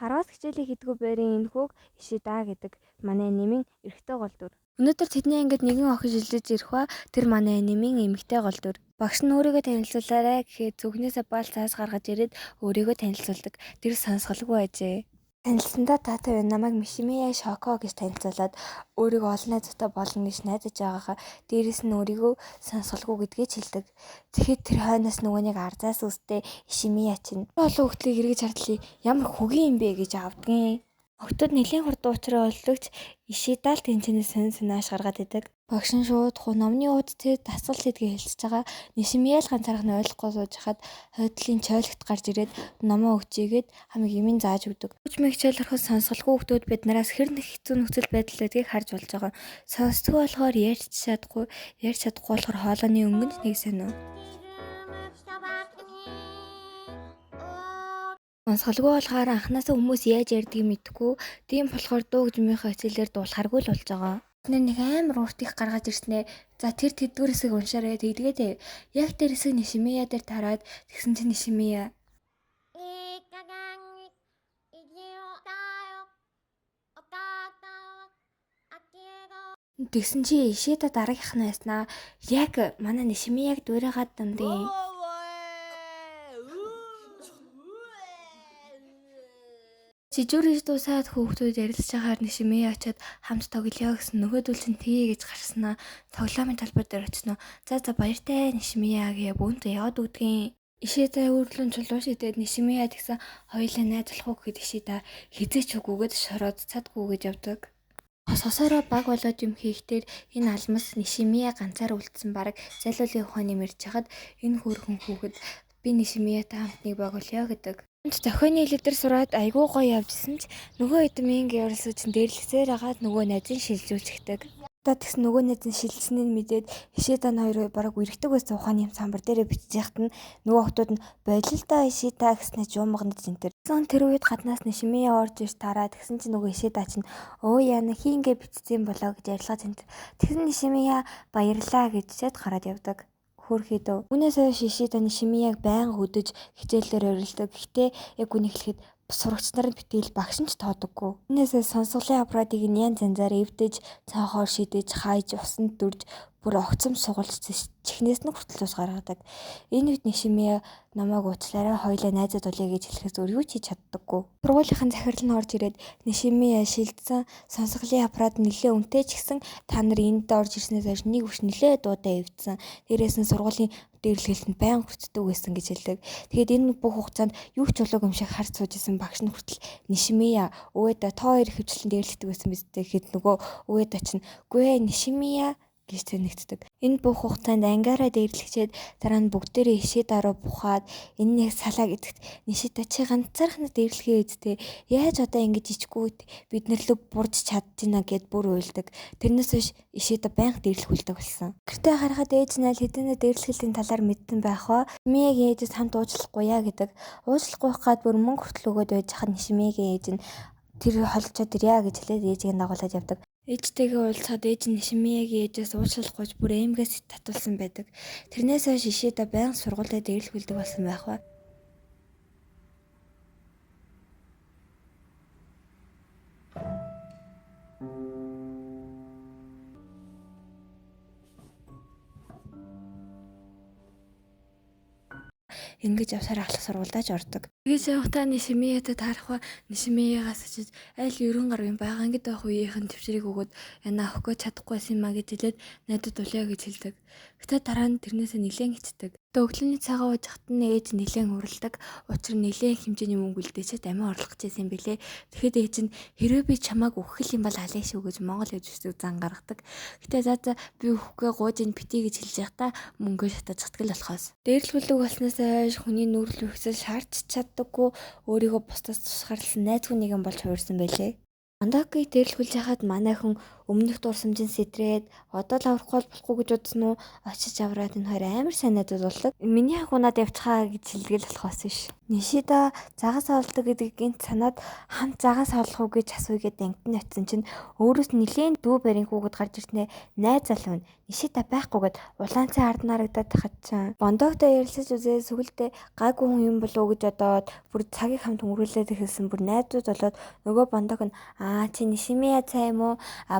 Хараас хичээлийг хийдгүү байрын энэхүүг Ишида гэдэг манай нэмийн эрэгтэй гол дүр. Өнөөдөр тэдний ангид нэгэн охин шилжиж ирэх ба тэр манай нэмийн эмэгтэй гол дүр. Багш нь өөрийгөө танилцуулаарай гэхэд зүгнээсээ бал цаас гаргаж ирээд өөрийгөө танилцуулдаг. Тэр сонсголгүй байжээ. Танилцсандаа таатай байна. Намайг Мишимия Шоко гэж танилцуулаад өөрийгөө олон найзуутай болно гэж найдаж байгаагаа дээрэс нь өөрийгөө сонсголгүй гэдгийг хэлдэг. Тэгэхэд тэр хойноос нөгөө нэг арзаас үстэй Ишимия чинь олон хүүхдийг эргэж хардлаа. Ямар хөгийн юм бэ гэж авдгийн. Охтод нэлийн хурд уучраа олдогч Ишидал тэнцэнээс сониаш гаргаад идэг. Багш нь шууд номны ууд тэд дасгал хийдгээ хэлчихэж байгаа. Нишимия л ганцаархан ойлгохгүй сууж хахад хойдлын чойлогт гарч ирээд номоо өгчээгээд хамиг юмын зааж өгдөг. Хүчмэг хичээл ороход сонсголгүй хүмүүс бид нараас хэр нэг хэцүү нөхцөл байдал байдгийг харж болж байгаа. Сонсдгүй болохоор ярьж чадахгүй болохоор хоолойны өнгөнд нэг сонио. Сонсголгүй болохоор анхнаасаа хүмүүс яаж ярьдгийг мэдэхгүй. Тийм болохоор дуу хөгжмийнхөө хичээлээр дуулахаргүй л болж байгаа. Нэг амар урт их гаргаж ирснэ. За тэр тэдгээр хэсэг уншаарай тэгдгээд яг тэр хэсэг Нишимия дээр тараад тэгсэн чинь Нишимия тэгсэн чи Ишида дараагийнх нь байснаа яг манай Нишимияг дуурайгаад дандаа. Жижүүрэж дуусаад хүүхдүүд ярилцж байгаар Нишимия очиод хамт тоглоё гэсэн нөгөөдөл чинь тгий гэж гарснаа тоглоомын талбар дээр очино. За баяртай Нишимия гээ бүүнтээ яваад үдгийн. Ишида өөрлөн чулуу шидэд Нишимия тэгсэн хоёулаа найзлах уу гэхэд Ишида хизээч үгүйгээд шороод цадгүй гэж явдаг. Хосороо баг болоод юм хийхдээ энэ алмас Нишимия ганцаар үлдсэн баг зайлуулын ухааны мэрж хахад энэ хөөрхөн хүүхэд би Нишимиятай хамт нэг баг болёо гэдэг. Зохионы хэлээр сураад айгүй гоё явжсэн ч нөгөө эдмийн гэрэлсүү чинь дээрлэсээр агаад нөгөө найзын шилжүүлчихдэг. Тэгсэн нөгөө найзын шилжсэнийг мэдээд Ишида нь хоёр бараг үргэлдэг байсан ухааны юм самбар дээрээ бичиж яхад нь нөгөө хүмүүс нь болилдоо Ишида гэснээр жуумганд зинтэр. Тэр үед гаднаас Нишимия орж ирж тараа тэгсэн чинь нөгөө Ишида чинь өө яна хийнгээ бичсэн болоо гэж ярилгаа зинтэр. Тэгсэн Нишимия баярлаа гэж чад гараад явдаг. Хөрхийдөө. Үүнээс хойш Ишида Нишимияг байнга хөдөж хичээлээр орилдог. Гэхдээ яг үнийг хэлэхэд сурагч нар нь битэл багш нь ч тоодоггүй. Үүнээс сонсголын аппаратыг янз янзаар эвдэж, цаахаар шидэж, хайж, усанд дүрж, бүр огцом сугалж чихнээс нь хүртэл ус гаргадаг. Энэ үед Нишимия намайг уучлаарай хоёлаа найзууд болъё гэж хэлэхээс өөр юу ч хийж чаддаггүй. Сургуулийнхын захирал нь орж ирээд Нишимия шилжсэн сонсголын аппарат нэлээд үнэтэй ч гэсэн та нар энд орж ирснээс хойш нэг өш нэлээд дуудаа эвдсэн. Дээрээс нь сургуулийн дээрлэхэлтэнд байнга хүртдэг байсан гэж хэлдэг. Тэгээд энэ бүх хугацаанд юу ч болоог юм шиг харж сууж исэн багш нь хүртэл Нишимия өөдөө та хоёр хөвчлэн дээрлэхдэг байсан биз дээ гэхэд нөгөө өөдөө чинь үгүй ээ Нишимия гэж тэнэгтдэг. Энэ бүх хугацаанд ангаараа дээрлэгчээд дараа нь бүгдээрээ Ишида руу бухаад энэ нэг салаа гэдэгт Нишида чи ганцаархнаа дээрлэхээ үсттэй яаж одоо ингэж ичгүй бид нар лөө бурж чадчихна гэд бүр уйлдаг. Тэрнээс хойш Ишида байнга дээрлэх үлдэг болсон. Гэртээ харахад ээж нь хэдийнэ дээрлэхлийн талаар мэдсэн байх ба Нишимиягийн ээжээс хамт уучлахгүй яа гэдэг. Уучлахгүй хаад бүр мөнгө хүртэл өгөөд байж хад Нишимиягийн ээж нь тэр холчоод ирья гэж хэлээд ээжийг дагуулад явдаг. Ээжтэйгээ уулзахад ээж нь Нишимиягийн ээжээс уучлалгүйж бүр эмгээс татуулсан байдаг. Тэрнээс хойш Ишида байнга сургуультай дээрлэх үлдэг болсон байх ба. Ингэж явсаар ахлах сургуультай ч ордог. Тэгэж явахдаа Нишимиятай таарах ба Нишимиягаас очиж аль 90 гаруй байгаа ингэж байх үеийнхэн төвчрийг өгөөд яна авахгүй чадахгүйсэн маа гэж хэлээд найдад улиа гэж хэлдэг. Гэтэ дараа нь тэрнээсээ нэлээд хичдэг. Өглөөний цагаа ууж хат нь ээж нэлээд уралдаг. Учир нь нэлээд хэмжээний мөнгө үлдээчихэд амиа орлох гэсэн юм билэ. Тэгэхэд ээж нь хэрвээ би чамааг өгөх юм бол алей шүү гэж Монгол гэж зан гаргадаг. Гэтэ за би өгөхгүй гууж ин битий гэж хэлж байхдаа мөнгөө шатаж хатгал болохоос. Дээрлэх үлдэг болсноос хойш хүний нүүрэл үхсэл шаарч чаддаггүй өөрийгөө бусдаас тусгаарласан найз хүн нэгэн болж хувирсан байлээ. Бондокийг дээрлэхүүлж яхад манай хүн өмнөх дурсамжийн сэтрээд одоо л аврахгүй болохгүй гэж удсан уу? Очиж авраад энэ хоёр амар сайн надад болдог. Миний хагунаад явчихаа гэж хэлгээл болохоос биш. Нишида загас авалдаг гэдгийг гинт санаад хамт загас авлах уу гэж асуугээд ангид нь очисон чинь өөрөөс нилээн дүү барин хүүхэд гарч ирснээр найз залуу нь Нишида байхгүйгээд улаанцын ард нарагдаад тахад чинь бондогтой ярилцаж үзээ сүгэлдээ гайгүй хүн юм болов уу гэж бодоод бүр цагийг хамт өнгөрүүлээд эхэлсэн бүр найзууд болоод нөгөө бондог нь чи Нишимия цай юм уу?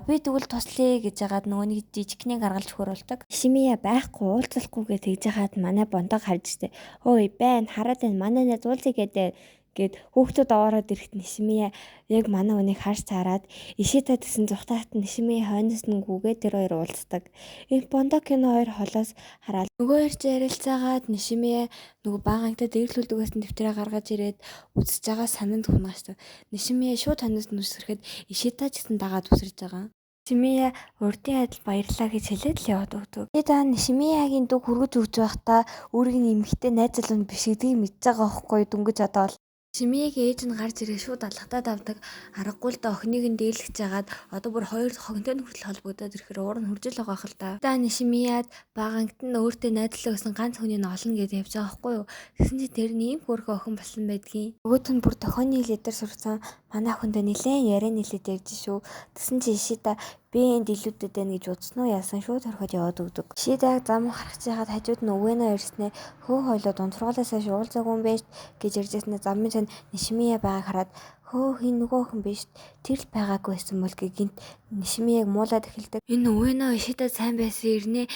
Би тэгвэл туслая гэж яагаад нөгөөний жижигхний гаргалж хөрүүлдэг. Нишимия байхгүй уулзалахгүйгээ тэгж яагаад манай бондог харж штэ. Ой байна хараад байна манай найз уулзъя гэд хүүхдүүд аваад ирэхэд Нишимия яг манай үнийг харж цаарад Ишита гэсэн зүхтаат Нишимия хойноос нь гүгээ тэр хоёр уулздаг. Энэ бондог кино хоёр холоос хараад нөгөө ирж ярилцаагаад Нишимия нөгөө баагантай дээрлүүлдэг байсан дэвтрээ гаргаж ирээд үзэж байгаа сананд хүнгааштай. Нишимия шууд хойноос нь үсрэхэд Ишита ч гэсэн дагаад үсэрж байгаа. Нишимия урдын адил баярлаа гэж хэлээд л яваад өгдөг. Ишита Нишимиягийн дүү хүргэж өгч байхдаа өөрийг нь эмэгтэй найз залуу биш гэдгийг мэдж байгаа байхгүй дүнгэж одоо Нишимиягийн ээж нь гарч ирээ шууд алгатаад авдаг. Аргагүй л да охиныг нь дээрлэж жагаад одоо бүр хоёр хогинтой нь хүртэл холбогдоод ирэхээр уур нь хуржил байгаа хэл та. Нишимияд багангт нь өөртөө найзлаа гэсэн ганц хүнийг нь олно гэдээ явж байгаа байхгүй юу. Тэгсэн чинь тэр нь ийм хөөрхөн охин болсон байдгийн. Нөгөөт нь бүр тохионы лидер сурсан манай охиндоо нилээн яриа нилээд ярьж шүү. Тэгсэн чинь Ишита би энд илүүдэд байна гэж удсан уу яасан шууд орхиод яваад өгдөг. Ишитаг зам харахж яхад хажууд нь өвгөнөө ирснээр хөө хойлоо дунтургуулаас хойш уулзаагүй юм байж гэж ярьжсэн замын цан Нишимия байгааг хараад хөө хин нөгөө охин биш тэр л байгаагүй байсан бол гинт Нишимияг муулаад эхэлдэг. Энэ өвгөнөө Ишита сайн байсан ирнэ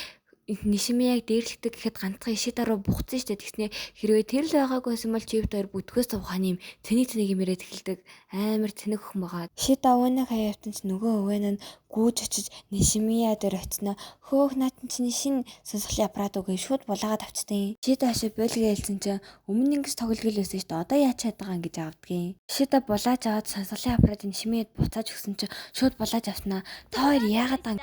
Нишимияг дээрлэгдэг гэхэд ганцхан Ишита руу буцсан штэ тэгснэ хэрвээ тэр л байгаагүй байсан бол чивд хоёр бүдгөөс ухааны юм цэнийг юмэрээд эхэлдэг амар цэнэг охин байгаа. Ишита өвгөнөө хаяавтан ч нөгөө өвгөн нь гүүж очиж Нишимия дээр очино хөөх наатан чинь шин сонсголын аппарат үгүй шууд булаагаад авчтیں۔ Ишита хашаа болгээ хэлсэн чинь өмнө ингэж тоглол байсан штэ одоо яач чаддаг юм гэж авдгийн. Ишита булааж аваад сонсголын аппаратыг Нишимияд буцааж өгсөн чинь шууд булааж авснаа. Та хоёр яагаад ан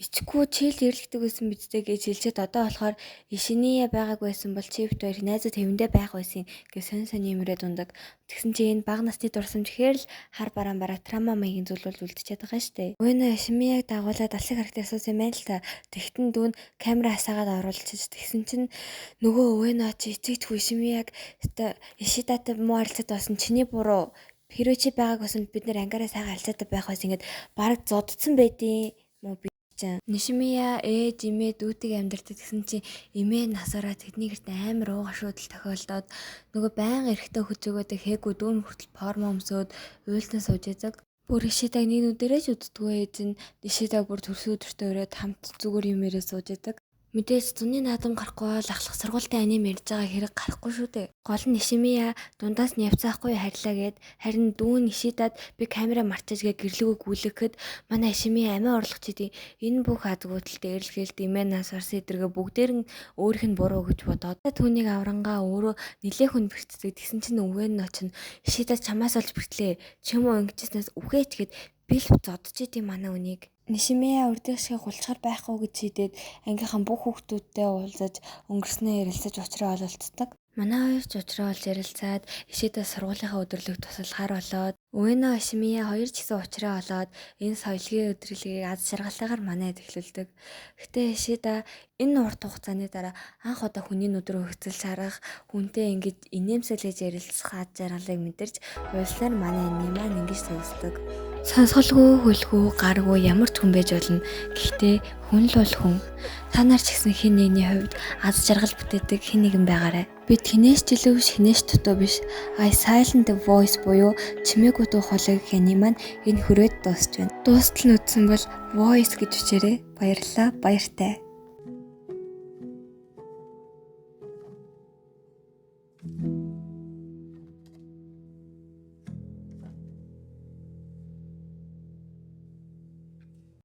Ичгүй чийл дээрлэгдэг байсан бидтэй гэж хэлжээд одоо болохоор Ишиния байгаагүй байсан бол чивт хоёр найзууд хэвэндээ байх байсан гэж сонь юмрээд ундаг. Тэгсэн чинь энэ баг насны дурсамж ихээр л хар бараа трама маягийн зүйл бол үлдчихэд байгаа штэ. Өвгөнөө Ишимияг дагуулад алсын харагтай асуусан юм байна л та. Тэгтэн дүүн камера хасаагаад оруулчихж тэгсэн чинь нөгөө өвгөнөө чи эцэгт Ишимияг Ишитатай муу харилцаад болсон чиний буруу. Хэрвээ чи байгааг байсан бид нэр ангаараа сайхан харилцаатай байх байсан ингээд баг зоддсон байдیں۔ Нишимия ээж имээ дүүтийг амьдардаг гэсэн чинь имээ насаараа тэдний гэрт амар ууга шуудал тохиолдоод нөгөө байнга эрэхтэй хөзөөгөөд хээгүү дүүн хүртэл формо өмсөөд уйлтан сууж яадаг. Бүр Ишитаг нэг нүдэрээ ч үздэггүй ээж нь Ишитаг бүр төрсөн өдөртөө өрөөд хамт зүгээр юмэрээ сууж яадаг. Мэдээж зуны наадам гарахгүй бол ахлах сургуультай аним ярьж байгаа хэрэг гарахгүй шүү дээ. Гол нь Нишимия дундаас нь явцаахгүй харьлаа гэд харин дүүн Ишитад би камера марчаж гэ гэрлэгөө гүйлэхэд манай Ишимия амиа орлох чидий энэ бүх азгуудал дээрлэхэлд имэнаас орсон эдэргээ бүгдээр нь өөрийнх нь буруу гэж бодоод түүнийг аврангаа өөрөө нилээх хүн бэртдэг. Тэгсэн чинь өвгөн нь очин Ишитад чамаас олж бэртлээ. Чим үү ингэжснээс үхээч гэд бил зодж идэм манай үнийг. Нишимия урдын шиг гулчгар байхгүй гэж шийдээд ангийнхан бүх хүүхдүүдтэй уулзаж өнгөрснөө ярилцаж учраа ололцдог. Манай хоёр ч учраа олж ярилцаад Ишита сургуулийнхаа өдрөлөг тусалгаар болоод өвгөнөө Ишимия хоёр ч гэсэн учраа олоод энэ соёлын өдрөлгийг аз жаргалтайгаар манайд эхлүүлдэг. Гэтэ Ишита энэ урт хугацааны дараа анх удаа хүний нүд рүү хөцөлж харах хүнтэй ингэж инээмсэглэж ярилцах аз жаргалыг мэдэрч ууслаар манай энэ маань ингэж сонсдог. Сонсголгүй, хөлгүй, гаргүй ямар ч хүн байж болно. Гэхдээ хүн л бол хүн. Та нар ч гэсэн хэн нэгний хувьд аз жаргал бүтээдэг хэн нэгэн байгаарай. Бид хинээс ч илүү биш, хинээс дутуу биш. I silent voice буюу чимээгүй дуу хоолой гэний маань энэ хүрээд дуусч байна. Дуустал нь үтсэн бол voice гэж бичээрэй. Баярлалаа, баяртай.